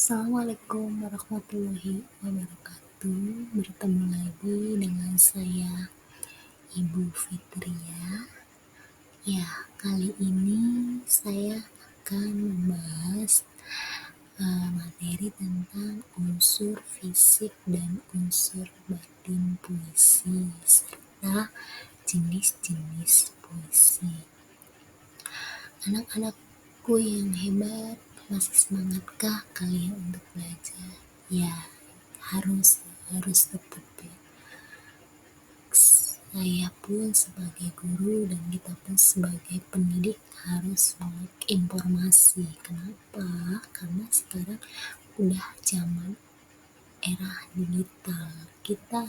Assalamualaikum warahmatullahi wabarakatuh. Bertemu lagi dengan saya, Ibu Fitria. Ya, kali ini saya akan membahas materi tentang unsur fisik dan unsur batin puisi serta jenis-jenis puisi. Anak-anakku yang hebat, masih semangatkah kalian untuk belajar? Ya, harus tetap ya. Saya pun sebagai guru dan kita pun sebagai pendidik harus melek informasi. Kenapa? Karena sekarang udah zaman era digital. Kita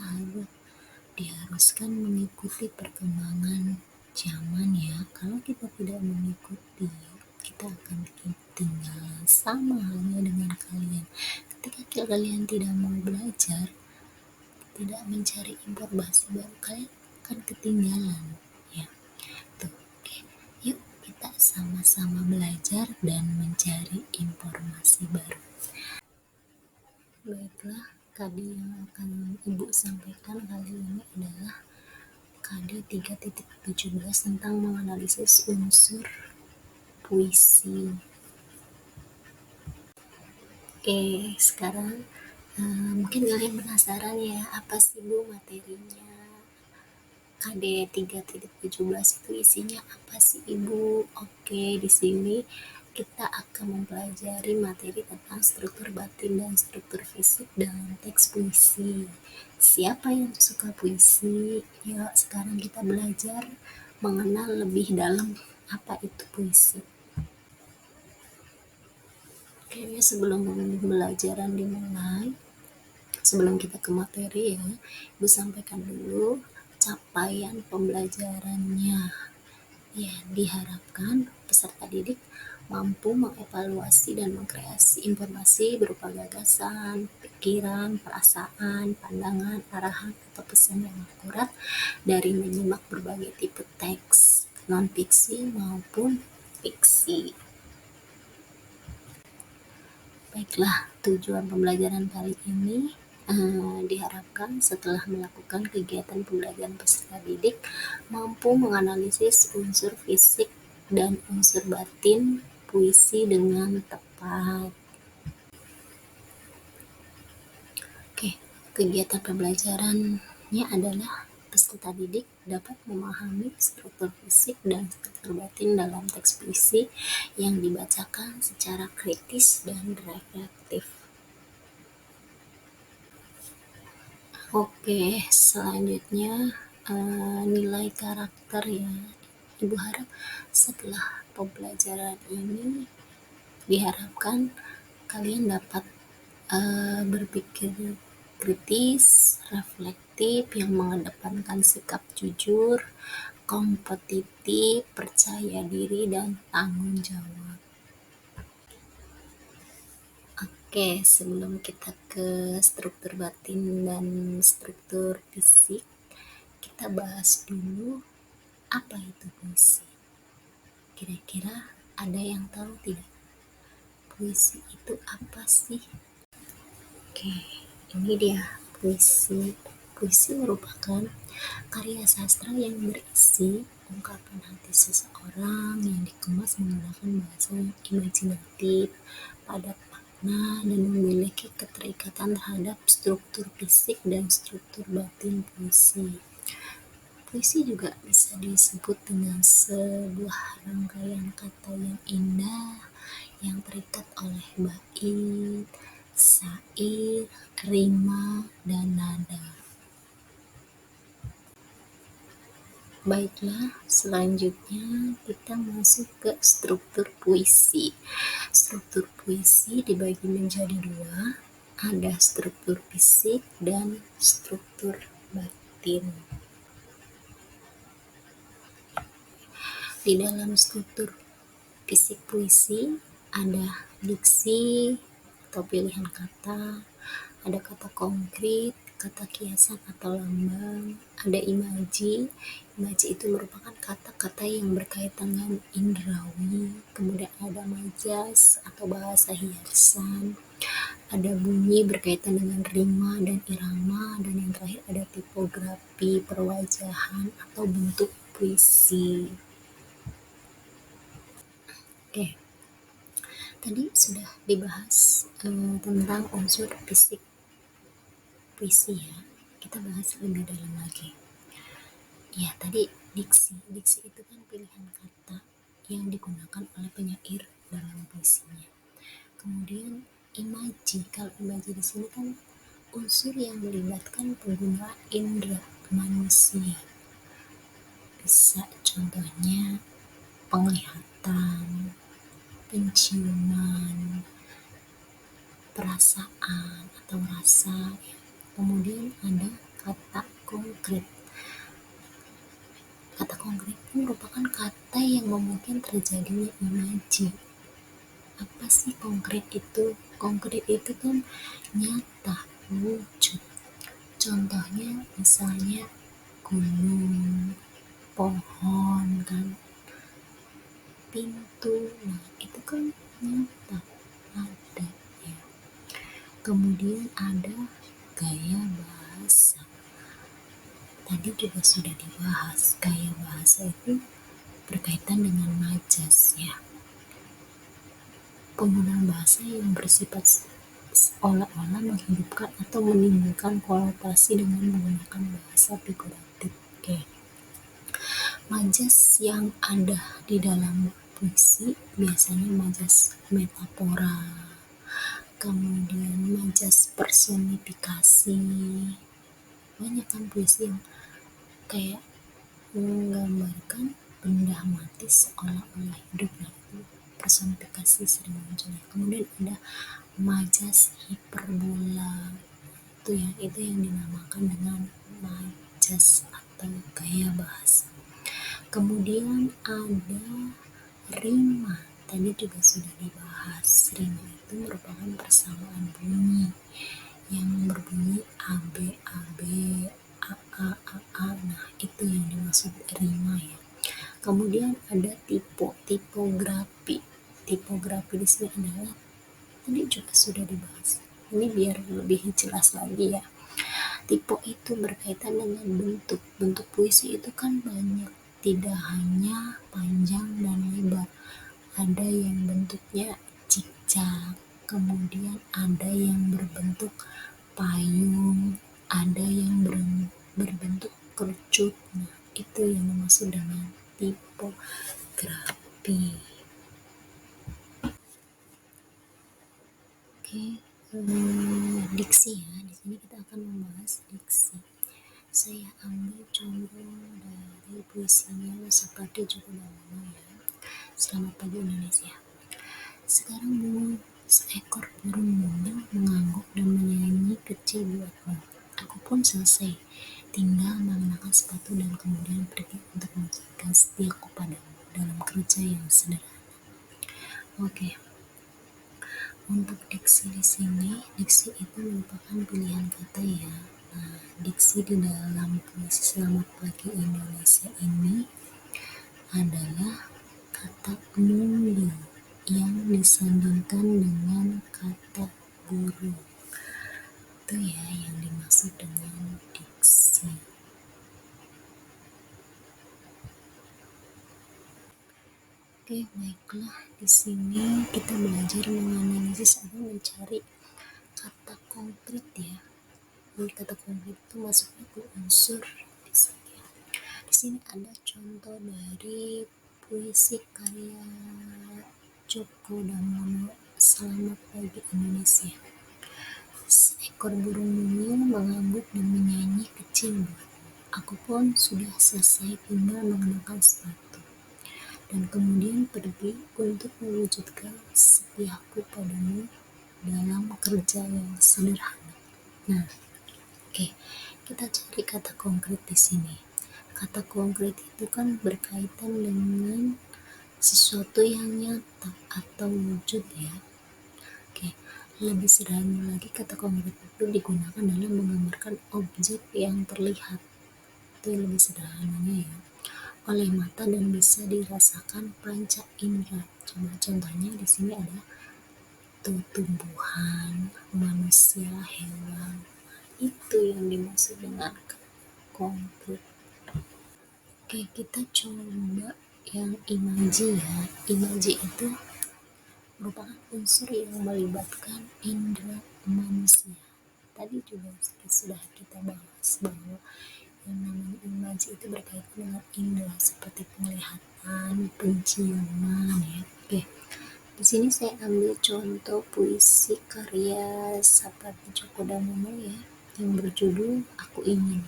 diharuskan mengikuti perkembangan zaman ya. Kalau kita tidak mengikuti, kita akan ketinggalan. Sama halnya dengan kalian. Ketika kalian tidak mau belajar, tidak mencari informasi baru, kalian akan ketinggalan ya. Oke. Yuk kita sama-sama belajar dan mencari informasi baru. Baiklah, KD yang akan Ibu sampaikan kali ini adalah KD 3.17 tentang menganalisis unsur puisi. Oke, sekarang mungkin kalian penasaran ya, apa sih Bu materinya? KD 3.17 itu isinya apa sih Ibu? Oke, di sini kita akan mempelajari materi tentang struktur batin dan struktur fisik dalam teks puisi. Siapa yang suka puisi? Yuk, sekarang kita belajar mengenal lebih dalam apa itu puisi. Kayaknya sebelum pembelajaran dimulai, sebelum kita ke materi ya, Ibu sampaikan dulu capaian pembelajarannya. Ya, diharapkan peserta didik mampu mengevaluasi dan mengkreasi informasi berupa gagasan, pikiran, perasaan, pandangan, arahan, atau pesan yang akurat dari menyimak berbagai tipe teks, non-fiksi maupun fiksi. Baiklah, tujuan pembelajaran kali ini diharapkan setelah melakukan kegiatan pembelajaran peserta didik mampu menganalisis unsur fisik dan unsur batin puisi dengan tepat. Oke, kegiatan pembelajarannya adalah peserta didik dapat memahami struktur fisik dan struktur batin dalam teks puisi yang dibacakan secara kritis dan reflektif. Oke, selanjutnya nilai karakter ya. Ibu harap setelah pembelajaran ini diharapkan kalian dapat berpikir kritis, reflektif yang mengedepankan sikap jujur, kompetitif, percaya diri, dan tanggung jawab. Oke, sebelum kita ke struktur batin dan struktur fisik, kita bahas dulu apa itu puisi. Kira-kira ada yang tahu tidak? Puisi itu apa sih? Oke, ini dia puisi. Puisi merupakan karya sastra yang berisi ungkapan hati seseorang yang dikemas menggunakan bahasa yang imajinatif, padat makna, dan memiliki keterikatan terhadap struktur fisik dan struktur batin puisi. Puisi juga bisa disebut dengan sebuah rangkaian kata yang indah yang terikat oleh bait, syair, rima, dan nada. Baiklah, selanjutnya kita masuk ke struktur puisi. Struktur puisi dibagi menjadi dua, ada struktur fisik dan struktur batin. Di dalam struktur fisik puisi ada diksi atau pilihan kata, ada kata konkret, kata kiasan atau lambang, ada imaji. Imaji itu merupakan kata-kata yang berkaitan dengan indrawi, kemudian ada majas atau bahasa hiasan, ada bunyi berkaitan dengan rima dan irama, dan yang terakhir ada tipografi, perwajahan, atau bentuk puisi. Oke, tadi sudah dibahas tentang unsur fisik puisi ya. Kita bahas lebih dalam lagi. Ya, tadi diksi. Diksi itu kan pilihan kata yang digunakan oleh penyair dalam puisinya. Kemudian imaji. Kalau imaji di sini kan unsur yang melibatkan penggunaan indera manusia. Bisa contohnya penglihatan, penciuman, perasaan atau rasa ya. Kemudian ada kata konkret. Kata konkret itu merupakan kata yang memungkinkan terjadinya imaji. Apa sih konkret itu? Konkret itu kan nyata, wujud. Contohnya misalnya gunung, pohon kan, pintu. Nah, itu kan nyata, ada ya. Kemudian ada gaya bahasa. Tadi juga sudah dibahas, gaya bahasa itu berkaitan dengan majas ya. Penggunaan bahasa yang bersifat seolah-olah menghidupkan atau menimbulkan konotasi dengan menggunakan bahasa figuratif. Oke. Majas yang ada di dalam puisi biasanya majas metafora, kemudian majas personifikasi. Banyak kan puisi yang kayak menggambarkan benda mati seolah-olah hidup. Nah, itu personifikasi sering muncul. Kemudian ada majas hiperbola, itu yang dinamakan dengan majas atau gaya bahasa. Kemudian ada rima. Tadi juga sudah dibahas. Rima itu merupakan persamaan bunyi yang berbunyi AB AB A A A A. Nah, itu yang dimaksud rima ya. Kemudian ada tipografi. Tipografi di sini adalah tadi juga sudah dibahas. Ini biar lebih jelas lagi ya. Tipe itu berkaitan dengan bentuk. Bentuk puisi itu kan banyak, tidak hanya panjang dan lebar. Ada yang bentuknya cicak, kemudian ada yang berbentuk payung, ada yang berbentuk kerucut. Nah, itu yang dimaksud dengan tipografi. Oke, diksi ya. Di sini kita akan membahas diksi. Saya ambil contoh dari puisinya seperti Djoko Damono ya. Selamat pagi Indonesia. Sekarang seekor burung muda mengangguk dan menyanyi kecil buatmu. Aku pun selesai, tinggal mengenakan sepatu dan kemudian pergi untuk menjaga setiaku padamu dalam kerja yang sederhana. Oke. Untuk diksi di sini, diksi itu merupakan pilihan kata ya. Nah, diksi di dalam puisi Selamat Pagi Indonesia ini adalah kata muli yang disandingkan dengan kata guru. Itu ya yang dimaksud dengan diksi. Oke, baiklah. Di sini kita belajar menganalisis atau mencari kata konkret ya. Jadi kata konkret itu masuknya ke unsur diksi. Di sini ada contoh dari puisi karya Djoko Damono, Selamat Pagi Indonesia. Seekor burung mungil mengangguk dan menyanyi kecil buatmu. Aku pun sudah selesai, tinggal mengenakan sepatu dan kemudian pergi untuk mewujudkan setiaku padamu dalam kerja yang sederhana. Nah, oke, kita cari kata konkret di sini. Kata konkret itu kan berkaitan dengan sesuatu yang nyata atau wujud ya. Oke, lebih sederhana lagi, kata konkret itu digunakan dalam menggambarkan objek yang terlihat. Itu lebih sederhananya ya, oleh mata dan bisa dirasakan panca indera. Contohnya di sini ada itu tumbuhan, manusia, hewan. Itu yang dimaksud dengan konflik. Oke, kita coba yang imaji ya. Imaji itu merupakan unsur yang melibatkan indera manusia. Tadi juga sudah kita bahas bahwa yang namanya imaji itu berkaitan dengan indera seperti penglihatan, penciuman ya. Oke. Di sini saya ambil contoh puisi karya Sapardi Djoko Damono ya, yang berjudul Aku Ingin.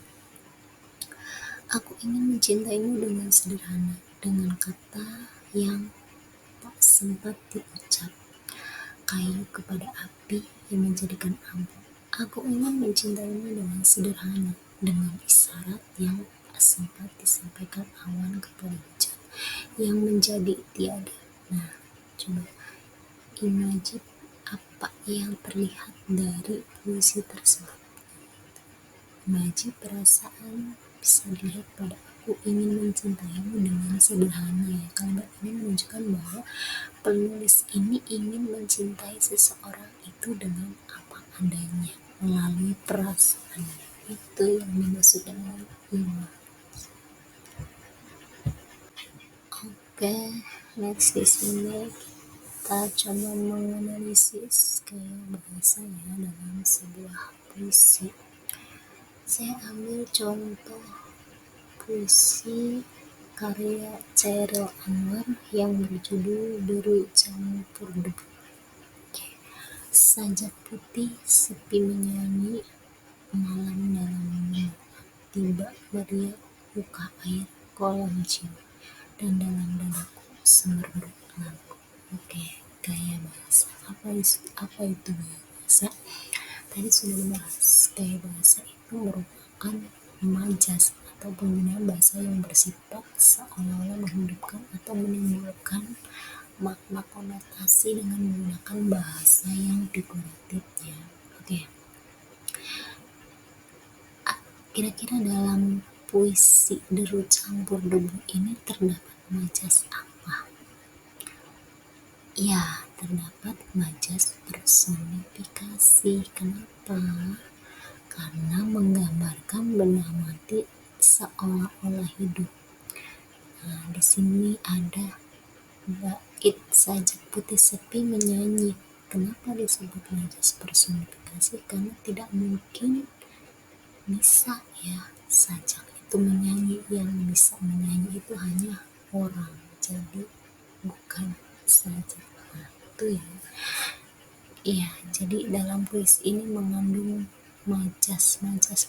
Aku ingin mencintaimu dengan sederhana, dengan kata yang tak sempat diucap, kayu kepada api yang menjadikan abu. Aku ingin mencintaimu dengan sederhana, dengan isyarat yang tak sempat disampaikan awan kepada hujan, yang menjadi tiada. Nah, coba imajin apa yang terlihat dari puisi tersebut. Imajin perasaan bisa dilihat pada aku ingin mencintaimu dengan sederhana ya. Kalimat ini menunjukkan bahwa penulis ini ingin mencintai seseorang itu dengan apa adanya, melalui perasaannya. Itu yang dimaksud dengan iman. Oke, next di sini kita coba menganalisis gaya bahasa ya dalam sebuah puisi. Saya ambil contoh puisi karya Chairil Anwar yang berjudul Deru Campur Debu. Sajak putih sepi menyanyi, malam dalam minum, tiba meriak buka air kolam jiwa, dan dalam dadaku semerbak lagu. Oke, gaya bahasa. Apa itu gaya bahasa? Tadi sudah dibahas. Gaya bahasa itu merupakan majas atau penggunaan bahasa yang bersifat seolah-olah menghidupkan atau menimbulkan makna konotasi dengan menggunakan bahasa yang figuratif ya. Oke. Kira-kira dalam puisi Deru Campur Debu ini terdapat majas apa? Ya, terdapat majas personifikasi. Kenapa? Karena menggambarkan benda mati seolah-olah hidup. Nah, di sini ada bait sajak putih sepi menyanyi. Kenapa disebut majas personifikasi? Karena tidak mungkin bisa ya sajak itu menyanyi, yang bisa menyanyi itu hanya orang, jadi bukan sajak. Nah, itu ya. Iya, jadi dalam puisi ini mengandung majas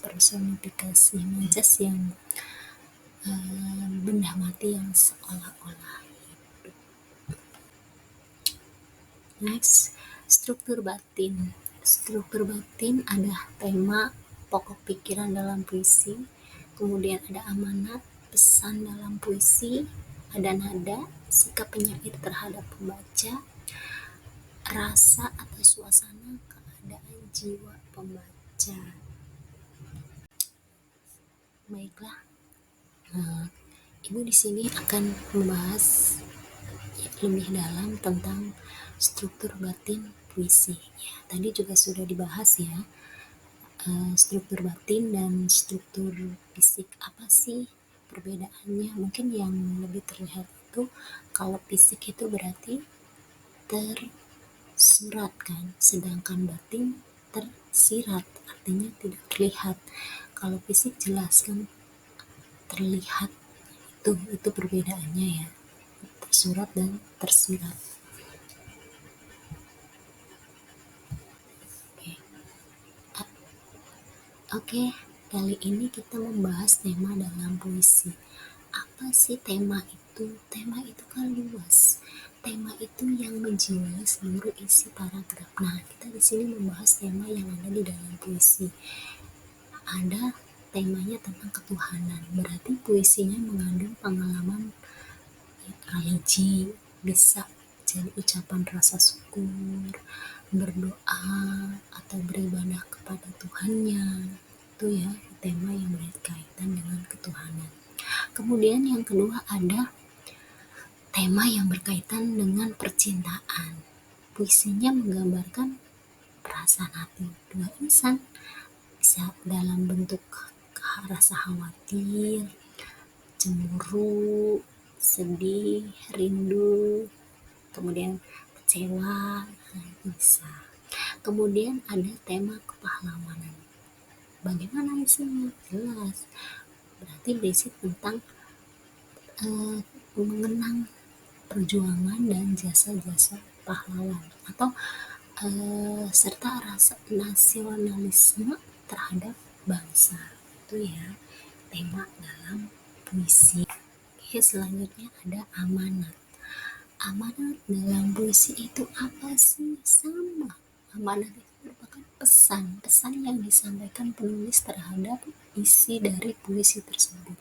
personifikasi, majas yang benda mati yang seolah-olah hidup. Next, struktur batin. Struktur batin ada tema pokok pikiran dalam puisi, kemudian ada amanat, pesan dalam puisi, ada nada, sikap penyair terhadap pembaca, rasa atau suasana, keadaan jiwa pembaca. Baiklah, Ibu di sini akan membahas lebih dalam tentang struktur batin puisi. Ya, tadi juga sudah dibahas ya. Struktur batin dan struktur fisik, apa sih perbedaannya? Mungkin yang lebih terlihat itu kalau fisik itu berarti tersurat kan, sedangkan batin tersirat, artinya tidak terlihat. Kalau fisik jelas kan, terlihat. Itu perbedaannya ya, tersurat dan tersirat. Oke, kali ini kita membahas tema dalam puisi. Apa sih tema itu? Tema itu kan luas. Tema itu yang menjiwai seluruh isi paragraf. Nah, kita di sini membahas tema yang ada di dalam puisi. Ada temanya tentang ketuhanan. Berarti puisinya mengandung pengalaman religi, bisa jadi ucapan rasa syukur, berdoa atau beribadah kepada Tuhannya. Itu ya tema yang berkaitan dengan ketuhanan. Kemudian yang kedua ada tema yang berkaitan dengan percintaan. puisinya menggambarkan perasaan hati dua insan, bisa dalam bentuk rasa khawatir, cemburu, sedih, rindu, kemudian kecewa, itu bisa. Kemudian ada tema kepahlawanan. Bagaimana isinya? Jelas. Berarti berisi tentang mengenang perjuangan dan jasa-jasa pahlawan atau serta rasa nasionalisme terhadap bangsa. Itu ya tema dalam puisi. Oke, selanjutnya ada amanat. Amanat dalam puisi itu apa sih? Sama. Amanat itu merupakan pesan yang disampaikan penulis terhadap isi dari puisi tersebut.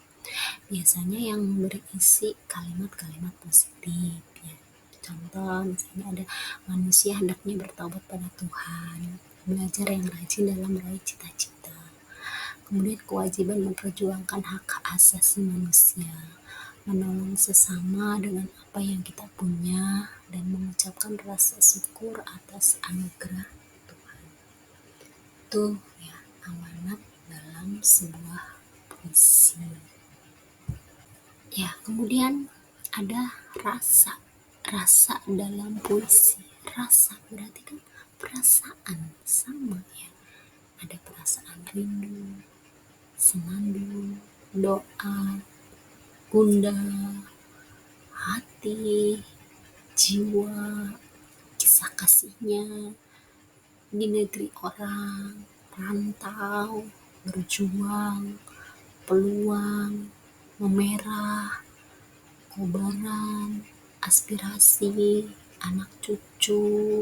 Biasanya yang berisi kalimat-kalimat positif ya. Contoh misalnya ada manusia hendaknya bertobat pada Tuhan, belajar yang rajin dalam meraih cita-cita. Kemudian kewajiban memperjuangkan hak asasi manusia, menolong sesama dengan apa yang kita punya, dan mengucapkan rasa syukur atas anugerah Tuhan. Itu ya amanat dalam sebuah puisi. Ya, kemudian ada rasa. Rasa dalam puisi. Rasa berarti kan perasaan, sama ya. Ada perasaan rindu, senandung, doa, gundah, hati, jiwa, kisah kasihnya di negeri orang, rantau, berjuang, peluang, memerah, kobaran, aspirasi, anak cucu,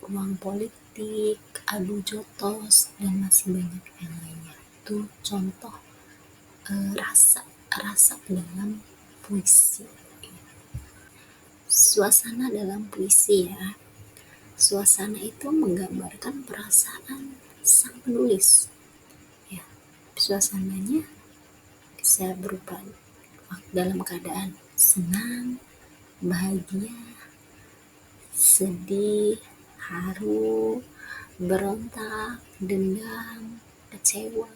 ruang politik, adu jotos, dan masih banyak yang lainnya. Itu contoh rasa dalam puisi. Suasana dalam puisi ya. Suasana itu menggambarkan perasaan sang penulis. Ya, suasananya bisa berupa dalam keadaan senang, bahagia, sedih, haru, berontak, dendam, kecewa,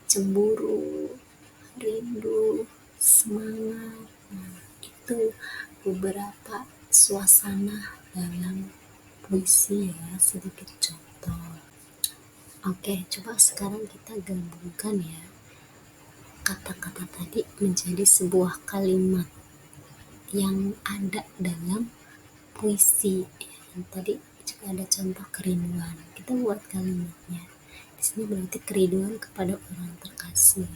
cemburu, rindu, semangat. Nah, itu beberapa suasana dalam puisi ya, sedikit contoh. Oke, coba sekarang kita gabungkan ya kata-kata tadi menjadi sebuah kalimat yang ada dalam puisi. Yang tadi juga ada contoh kerinduan. Kita buat kalimatnya. Di sini berarti kerinduan kepada orang terkasih.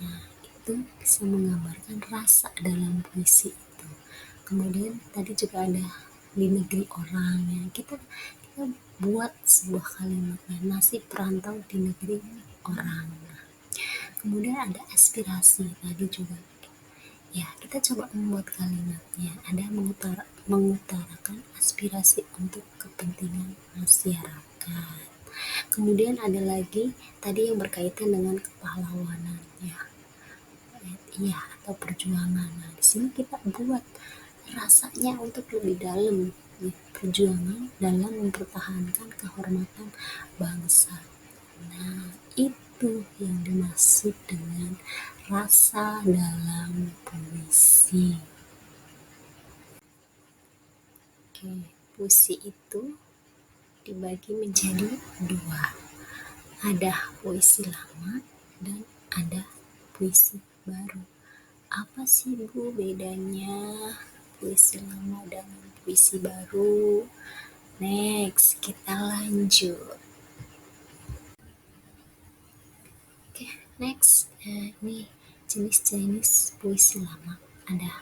Nah, itu bisa menggambarkan rasa dalam puisi itu. Kemudian tadi juga ada di negeri orang ya. Kita buat sebuah kalimatnya, nasib perantau di negeri orang. Nah, kemudian ada aspirasi tadi juga. Ya, kita coba membuat kalimatnya. Ada mengutarakan aspirasi untuk kepentingan masyarakat. Kemudian ada lagi tadi yang berkaitan dengan kepahlawanan ya. Iya, atau perjuangan. Nah, di sini kita buat rasanya untuk lebih dalam ya, perjuangan dalam mempertahankan kehormatan bangsa. Nah, itu yang dimaksud dengan rasa dalam puisi. Oke, puisi itu dibagi menjadi dua. Ada puisi lama dan ada puisi baru. Apa sih Bu bedanya puisi lama dengan puisi baru? Next, kita lanjut. Oke, next. Ini jenis-jenis puisi lama. Ada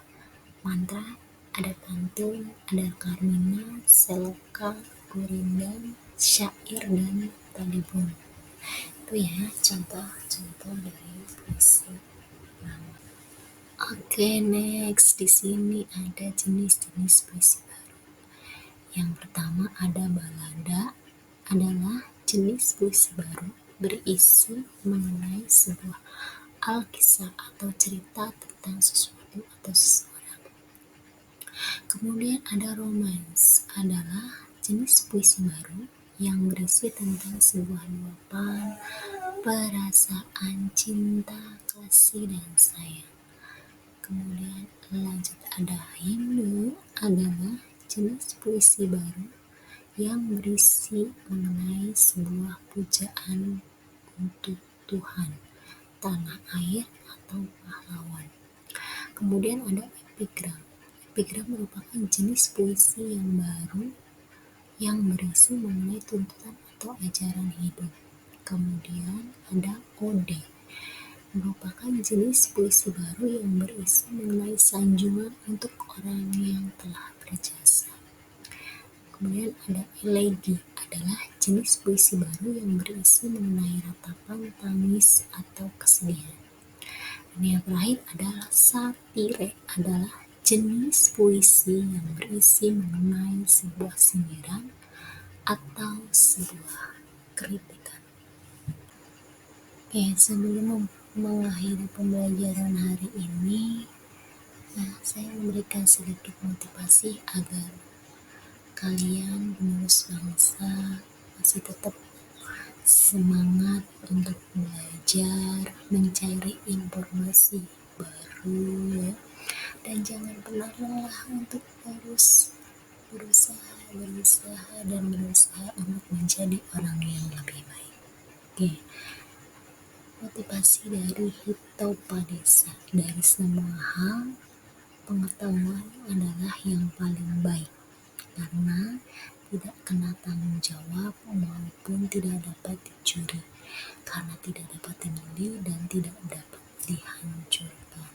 mantra, ada pantun, ada karmina, seloka, gurindam, syair, dan talibun. Itu ya contoh-contoh dari puisi lama. Oke, next di sini ada jenis-jenis puisi baru. Yang pertama ada balada, adalah jenis puisi baru berisi mengenai sebuah alkisah atau cerita tentang sesuatu atau seseorang. Kemudian ada romance, adalah jenis puisi baru yang berisi tentang sebuah luapan, perasaan, cinta, kasih, dan sayang. Kemudian lanjut ada Hindu, adalah jenis puisi baru yang berisi mengenai sebuah pujaan untuk Tuhan, tanah air, atau pahlawan. Kemudian ada epigram. Epigram merupakan jenis puisi yang baru yang berisi mengenai tuntutan atau ajaran hidup. Kemudian ada ode, merupakan jenis puisi baru yang berisi mengenai sanjungan untuk orang yang telah berjasa. Kemudian ada elegi, adalah jenis puisi baru yang berisi mengenai ratapan, tangis, atau kesedihan. Dan yang terakhir adalah satire, adalah jenis puisi yang berisi mengenai sebuah sindiran atau sebuah kritikan. Oke, sebelum mengakhiri pembelajaran hari ini, saya memberikan sedikit motivasi agar kalian penerus bangsa masih tetap semangat untuk belajar, mencari informasi baru, ya. Dan jangan pernah lelah untuk terus berusaha dan berusaha untuk menjadi orang yang lebih baik. Oke. Motivasi dari Hitopadesa, dari semua hal pengetahuan adalah yang paling baik karena tidak kena tanggung jawab maupun tidak dapat dicuri, karena tidak dapat dimiliki dan tidak dapat dihancurkan.